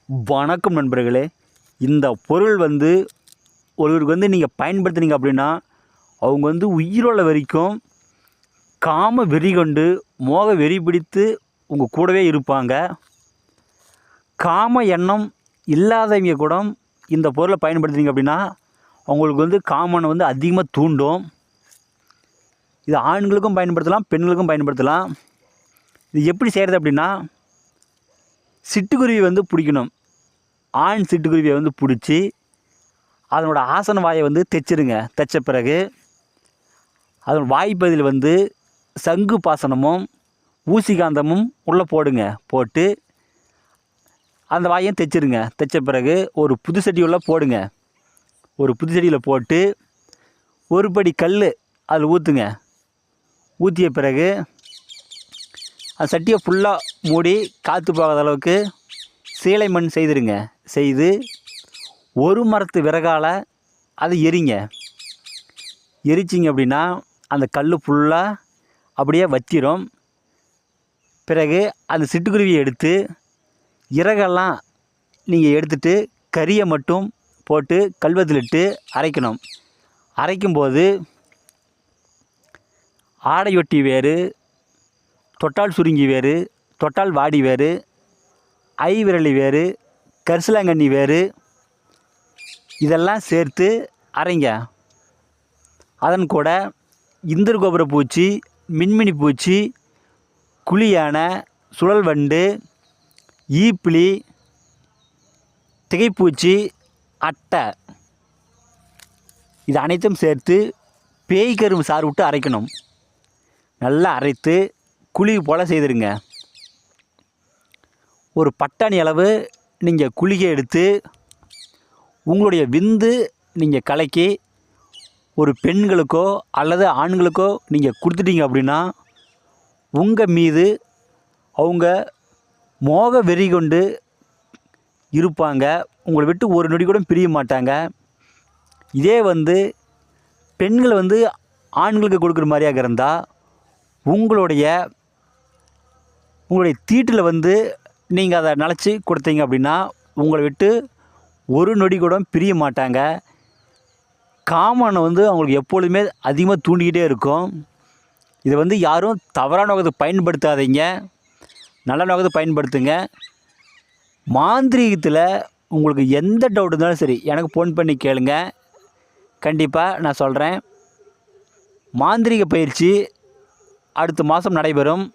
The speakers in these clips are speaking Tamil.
வணக்கம் நண்பர்களே. இந்த பொருள் ஒருவருக்கு நீங்கள் பயன்படுத்துனீங்க அப்படின்னா அவங்க உயிரோட வரைக்கும் காம வெறி கொண்டு மோக வெறி பிடித்து உங்கள் கூடவே இருப்பாங்க. காம எண்ணம் இல்லாதவங்க கூட இந்த பொருளை பயன்படுத்துனீங்க அப்படின்னா அவங்களுக்கு காமனை அதிகமாக தூண்டும். இது ஆண்களுக்கும் பயன்படுத்தலாம், பெண்களுக்கும் பயன்படுத்தலாம். இது எப்படி செய்கிறது அப்படின்னா, சிட்டுக்குருவி பிடிக்கணும். ஆண் சிட்டுக்குருவியை பிடிச்சி அதனோட ஆசன வாயை தைச்சிருங்க. தைச்ச பிறகு அதன் வாய்ப்பகுதியில் சங்கு பாசனமும் ஊசிகாந்தமும் உள்ளே போடுங்க. போட்டு அந்த வாயையும் தைச்சிருங்க. தைச்ச பிறகு ஒரு புது சட்டியுள்ள போடுங்க. ஒரு புது சட்டியில் போட்டு ஒரு படி கல் அதில் ஊற்றுங்க. ஊற்றிய பிறகு அந்த சட்டியை ஃபுல்லாக மூடி காற்று போகாத அளவுக்கு சீலை மண் செய்திருங்க. செய்து ஒரு மரத்து விறகால் அதை எரிங்க. எரிச்சிங்க அப்படின்னா அந்த கல் ஃபுல்லாக அப்படியே வத்திரும். பிறகு அந்த சிட்டுக்குருவியை எடுத்து இறகெல்லாம் நீங்கள் எடுத்துகிட்டு கறியை மட்டும் போட்டு கல்வத்திலிட்டு அரைக்கணும். அரைக்கும்போது ஆடையொட்டி வேறு, தொட்டால் சுருங்கி வேறு, தொட்டால் வாடி வேறு, ஐவிரலி வேறு, கரிசலாங்கண்ணி வேறு இதெல்லாம் சேர்த்து அரைங்க. அதன் கூட இந்திர கோபுர பூச்சி, மின்மினி பூச்சி, குழியான, சுழல் வண்டு, ஈப்பிலி, திகைப்பூச்சி, அட்டை இது அனைத்தும் சேர்த்து பேய் கரும்பு சாறு விட்டு அரைக்கணும். நல்லா அரைத்து குழி போல் செய்திருங்க. ஒரு பட்டாணி அளவு நீங்கள் குளிகை எடுத்து உங்களுடைய விந்து நீங்கள் கலக்கி ஒரு பெண்களுக்கோ அல்லது ஆண்களுக்கோ நீங்கள் கொடுத்துட்டீங்க அப்படின்னா உங்கள் மீது அவங்க மோக வெறி கொண்டு இருப்பாங்க. உங்களை விட்டு ஒரு நொடி கூட பிரிய மாட்டாங்க. இதே பெண்கள் ஆண்களுக்கு கொடுக்குற மாதிரியாக இருந்தால் உங்களுடைய தீட்டில் நீங்கள் அதை நினச்சி கொடுத்தீங்க அப்படின்னா உங்களை விட்டு ஒரு நொடி கூட பிரிய மாட்டாங்க. காமனை அவங்களுக்கு எப்பொழுதுமே அதிகமாக தூண்டிக்கிட்டே இருக்கும். இதை யாரும் தவறான நோக்கத்துக்கு பயன்படுத்தாதீங்க, நல்ல நோக்கத்துக்கு பயன்படுத்துங்க. மாந்திரீகத்தில் உங்களுக்கு எந்த டவுட் இருந்தாலும் சரி எனக்கு ஃபோன் பண்ணி கேளுங்க. கண்டிப்பாக நான் சொல்கிறேன். மாந்திரீக பயிற்சி அடுத்த மாதம் நடைபெறும்.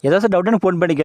ஏதாச்சும் டவுட்டுன்னு ஃபோன் பண்ணி